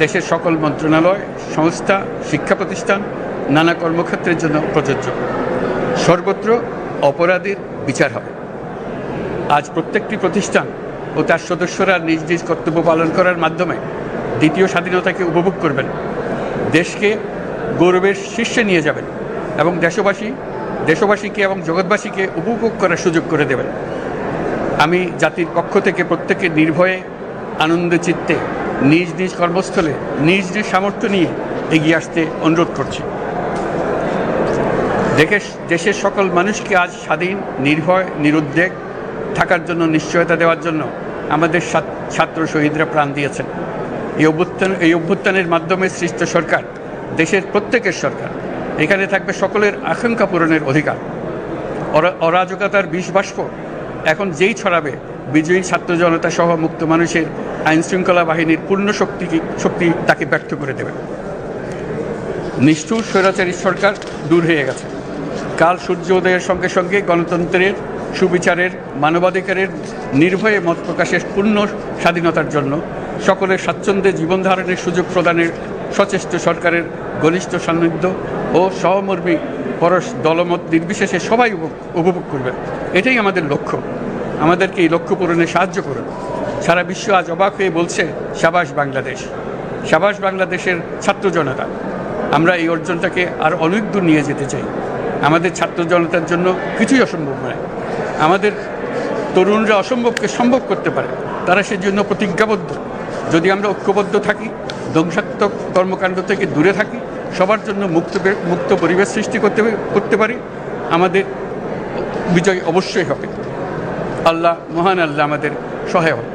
দেশের সকল মন্ত্রণালয়, সংস্থা, শিক্ষা প্রতিষ্ঠান, নানা কর্মক্ষেত্রের জন্য প্রযোজ্য। সর্বত্র অপরাধীর বিচার হবে। আজ প্রত্যেকটি প্রতিষ্ঠান ও তার সদস্যরা নিজ নিজ কর্তব্য পালন করার মাধ্যমে দ্বিতীয় স্বাধীনতাকে উপভোগ করবেন, দেশকে গৌরবের শীর্ষে নিয়ে যাবেন এবং দেশবাসীকে এবং জগৎবাসীকে উপভোগ করার সুযোগ করে দেবেন। আমি জাতির পক্ষ থেকে প্রত্যেকে নির্ভয়ে আনন্দ চিত্তে নিজ নিজ কর্মস্থলে নিজ নিজ সামর্থ্য নিয়ে এগিয়ে আসতে অনুরোধ করছি। দেশের সকল মানুষকে আজ স্বাধীন, নির্ভয়, নিরুদ্বেগ থাকার জন্য নিশ্চয়তা দেওয়ার জন্য আমাদের ছাত্র শহীদরা প্রাণ দিয়েছেন। এই অভ্যুত্থানের মাধ্যমে সৃষ্ট সরকার দেশের প্রত্যেকের সরকার। এখানে থাকবে সকলের আকাঙ্ক্ষা পূরণের অধিকার। অরাজকতার বিষবাষ্প এখন যেই ছড়াবে, বিজয়ী ছাত্র জনতা সহ মুক্ত মানুষের আইনশৃঙ্খলা বাহিনীর পূর্ণ শক্তি তাকে ব্যর্থ করে দেবে। নিষ্ঠুর স্বৈরাচারী সরকার দূর হয়ে গেছে। কাল সূর্য উদয়ের সঙ্গে সঙ্গে গণতন্ত্রের, সুবিচারের, মানবাধিকারের নির্ভয়ে মত প্রকাশের পূর্ণ স্বাধীনতার জন্য সকলের স্বাচ্ছন্দ্যে জীবন ধারণের সুযোগ প্রদানের সচেষ্ট সরকারের ঘনিষ্ঠ সান্নিধ্য ও সহমর্মী পরশ দলমত নির্বিশেষে সবাই উপভোগ করবেন। এটাই আমাদের লক্ষ্য। আমাদেরকে এই লক্ষ্য পূরণে সাহায্য করুন। সারা বিশ্ব আজ অবাক হয়ে বলছে, সাবাস বাংলাদেশ, সাবাস বাংলাদেশের ছাত্র জনতা। আমরা এই অর্জনটাকে আর অনেক দূর নিয়ে যেতে চাই। আমাদের ছাত্র জনতার জন্য কিছুই অসম্ভব নয়। আমাদের তরুণরা অসম্ভবকে সম্ভব করতে পারে, তারা সেজন্য প্রতিজ্ঞাবদ্ধ। যদি আমরা ঐক্যবদ্ধ থাকি, ধ্বংসাত্মক কর্মকাণ্ড থেকে দূরে থাকি, সবার জন্য মুক্ত পরিবেশ সৃষ্টি করতে পারি, আমাদের বিজয় অবশ্যই হবে। আল্লাহ, মহান আল্লাহ আমাদের সহায় হন।